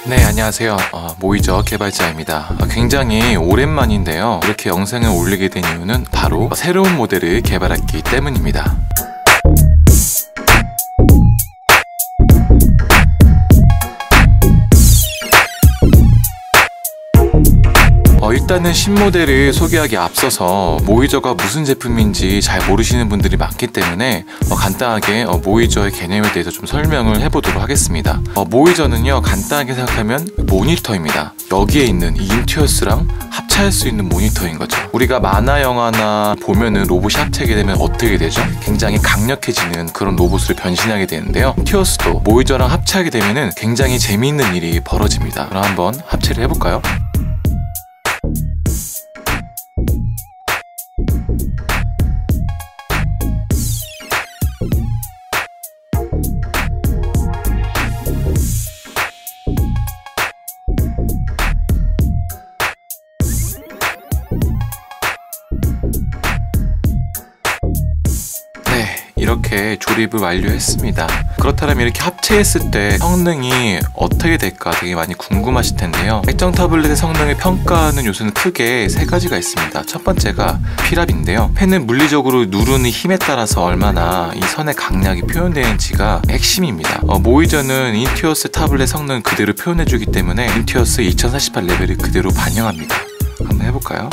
네, 안녕하세요. 모이저 개발자입니다. 굉장히 오랜만인데요. 이렇게 영상을 올리게 된 이유는 바로 새로운 모델을 개발했기 때문입니다. 일단은 신모델을 소개하기 앞서서 모이저가 무슨 제품인지 잘 모르시는 분들이 많기 때문에 간단하게 모이저의 개념에 대해서 좀 설명을 해보도록 하겠습니다. 모이저는요, 간단하게 생각하면 모니터입니다. 여기에 있는 이 인튜어스랑 합체할 수 있는 모니터인 거죠. 우리가 만화 영화나 보면은 로봇이 합체하게 되면 어떻게 되죠? 굉장히 강력해지는 그런 로봇으로 변신하게 되는데요. 인튜어스도 모이저랑 합체하게 되면은 굉장히 재미있는 일이 벌어집니다. 그럼 한번 합체를 해볼까요? 이렇게 조립을 완료했습니다. 그렇다면 이렇게 합체했을 때 성능이 어떻게 될까 되게 많이 궁금하실 텐데요. 액정 타블렛의 성능을 평가하는 요소는 크게 세 가지가 있습니다. 첫 번째가 필압인데요. 펜을 물리적으로 누르는 힘에 따라서 얼마나 이 선의 강약이 표현되는지가 핵심입니다. 모이저는 인튜어스 타블렛 성능을 그대로 표현해주기 때문에 인튜어스 2048 레벨을 그대로 반영합니다. 한번 해볼까요?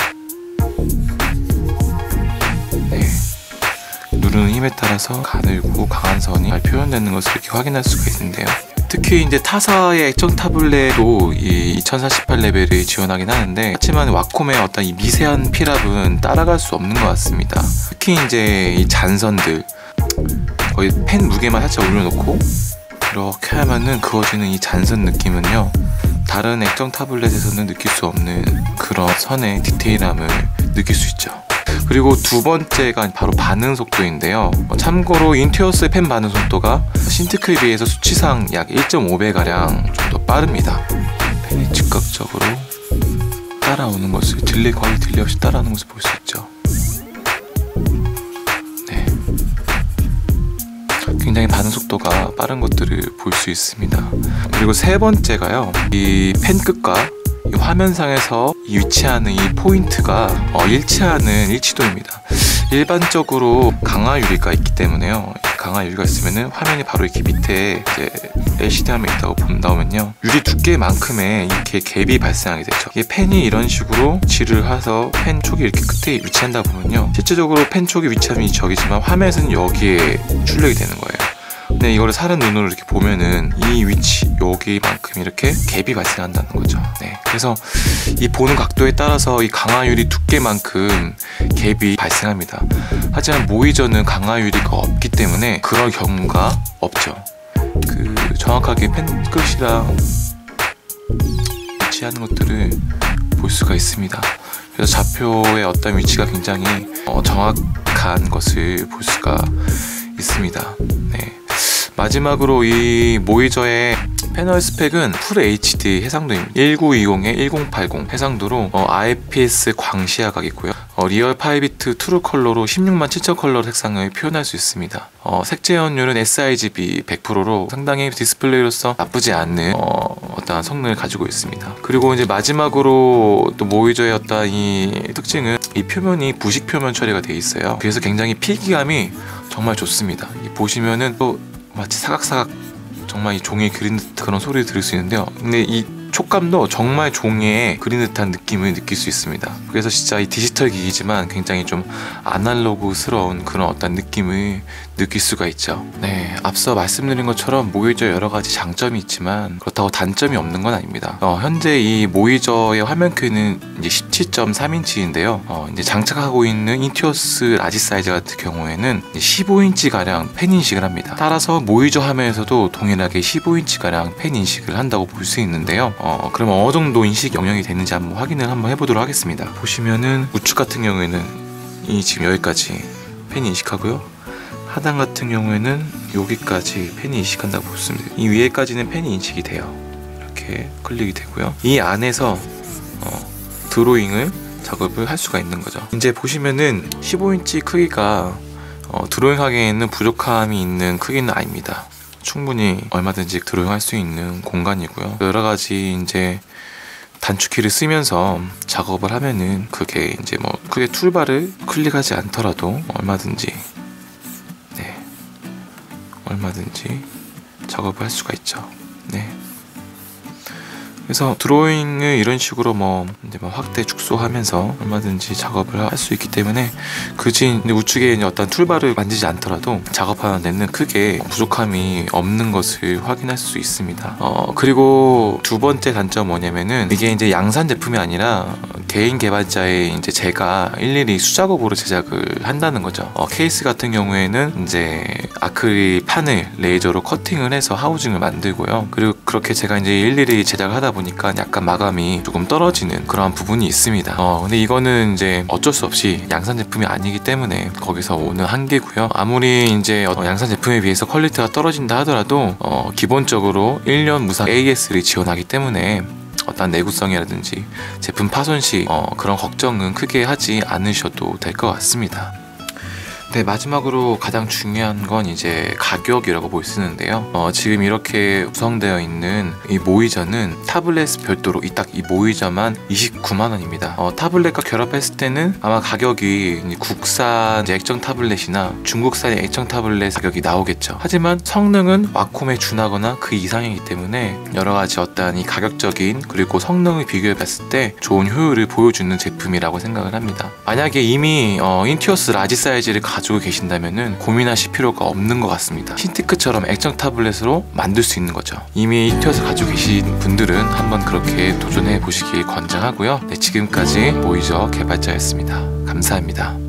누르는 힘에 따라서 가늘고 강한 선이 잘 표현되는 것을 이렇게 확인할 수가 있는데요. 특히 이제 타사의 액정 타블렛도 이 2048 레벨을 지원하긴 하는데, 하지만 와콤의 어떤 이 미세한 필압은 따라갈 수 없는 것 같습니다. 특히 이제 이 잔선들, 거의 펜 무게만 살짝 올려놓고 이렇게 하면은 그어지는 이 잔선 느낌은요, 다른 액정 타블렛에서는 느낄 수 없는 그런 선의 디테일함을 느낄 수 있죠. 그리고 두 번째가 바로 반응 속도인데요. 참고로 인튜어스의 펜 반응 속도가 신트크에 비해서 수치상 약 1.5배가량 좀 더 빠릅니다. 펜이 즉각적으로 따라오는 것을 거의 딜레이 없이 따라오는 것을 볼 수 있죠. 네. 굉장히 반응 속도가 빠른 것들을 볼 수 있습니다. 그리고 세 번째가요, 이 펜 끝과 이 화면상에서 위치하는 이 포인트가 일치하는 일치도입니다. 일반적으로 강화유리가 있기 때문에요. 강화유리가 있으면은 화면이 바로 이렇게 밑에 이제 LCD 화면이 있다고 본다면요, 유리 두께만큼의 이렇게 갭이 발생하게 되죠. 이게 펜이 이런 식으로 위치를 해서 펜 촉이 이렇게 끝에 위치한다 보면요, 실제적으로 펜 촉이 위치하면 저기지만 화면에서는 여기에 출력이 되는 거예요. 근데 이거를 사른 눈으로 이렇게 보면은 이 위치 여기만큼 이렇게 갭이 발생한다는 거죠. 네, 그래서 이 보는 각도에 따라서 이 강화유리 두께만큼 갭이 발생합니다. 하지만 모이저는 강화유리가 없기 때문에 그럴 경우가 없죠. 정확하게 펜 끝이랑 위치하는 것들을 볼 수가 있습니다. 그래서 좌표의 어떤 위치가 굉장히 정확한 것을 볼 수가 있습니다. 네. 마지막으로 이 모이저의 패널 스펙은 풀 HD 해상도입니다. 1920에 1080 해상도로 IPS 광시야각이고요. 리얼 8비트 트루 컬러로 167,000 컬러 색상을 표현할 수 있습니다. 색재 연율은 sRGB 100%로 상당히 디스플레이로서 나쁘지 않은 어떠한 성능을 가지고 있습니다. 그리고 이제 마지막으로 또 모이저의 어떤 이 특징은 이 표면이 부식 표면 처리가 되어 있어요. 그래서 굉장히 필기감이 정말 좋습니다. 보시면은 또 마치 사각사각 정말 이 종이에 그린 듯한 그런 소리를 들을 수 있는데요. 근데 이 촉감도 정말 종이에 그린 듯한 느낌을 느낄 수 있습니다. 그래서 진짜 이 디지털 기기지만 굉장히 좀 아날로그스러운 그런 어떤 느낌을 느낄 수가 있죠. 네, 앞서 말씀드린 것처럼 모이저 여러 가지 장점이 있지만 그렇다고 단점이 없는 건 아닙니다. 현재 이 모이저의 화면 크기는 이제 17.3인치인데요. 이제 장착하고 있는 인튜어스 라지 사이즈 같은 경우에는 15인치 가량 펜 인식을 합니다. 따라서 모이저 화면에서도 동일하게 15인치 가량 펜 인식을 한다고 볼 수 있는데요. 그러면 어느 정도 인식 영역이 되는지 한번 확인을 해보도록 하겠습니다. 보시면은 우측 같은 경우에는 이 지금 여기까지 펜이 인식하고요, 하단 같은 경우에는 여기까지 펜이 인식한다고 보습니다. 이 위에까지는 펜이 인식이 돼요. 이렇게 클릭이 되고요. 이 안에서 드로잉을 작업을 할 수가 있는 거죠. 이제 보시면은 15인치 크기가 드로잉하기에는 부족함이 있는 크기는 아닙니다. 충분히 얼마든지 들어갈 수 있는 공간이고요. 여러 가지 이제 단축키를 쓰면서 작업을 하면은 그게 이제 뭐 크게 툴바를 클릭하지 않더라도 얼마든지 작업을 할 수가 있죠. 그래서 드로잉을 이런 식으로 이제 확대 축소하면서 얼마든지 작업을 할 수 있기 때문에 굳이 우측에 이제 어떤 툴바를 만지지 않더라도 작업하는 데는 크게 부족함이 없는 것을 확인할 수 있습니다. 그리고 두 번째 단점 뭐냐면은 이게 이제 양산 제품이 아니라 개인 개발자의 이제 제가 일일이 수작업으로 제작을 한다는 거죠. 케이스 같은 경우에는 이제 아크릴 판을 레이저로 커팅을 해서 하우징을 만들고요. 그리고 그렇게 제가 이제 일일이 제작을 하다 보니까 약간 마감이 조금 떨어지는 그런 부분이 있습니다. 근데 이거는 이제 어쩔 수 없이 양산 제품이 아니기 때문에 거기서 오는 한계고요. 아무리 이제 양산 제품에 비해서 퀄리티가 떨어진다 하더라도 기본적으로 1년 무상 AS를 지원하기 때문에 어떤 내구성이라든지 제품 파손 시 그런 걱정은 크게 하지 않으셔도 될 것 같습니다. 네, 마지막으로 가장 중요한 건 이제 가격이라고 볼 수 있는데요. 지금 이렇게 구성되어 있는 이 모이저는 타블렛 별도로 딱 이 모이저만 29만원입니다. 타블렛과 결합했을 때는 아마 가격이 국산 액정 타블렛이나 중국산의 액정 타블렛 가격이 나오겠죠. 하지만 성능은 와콤에 준하거나 그 이상이기 때문에 여러가지 어떤 이 가격적인 그리고 성능을 비교해 봤을 때 좋은 효율을 보여주는 제품이라고 생각을 합니다. 만약에 이미 인티오스 라지 사이즈를 가지고 계신다면은 고민하실 필요가 없는 것 같습니다. 신티크처럼 액정 타블렛으로 만들 수 있는 거죠. 이미 인티오스 가지고 계신 분들은 한번 그렇게 도전해 보시길 권장하고요. 네, 지금까지 모이저 개발자였습니다. 감사합니다.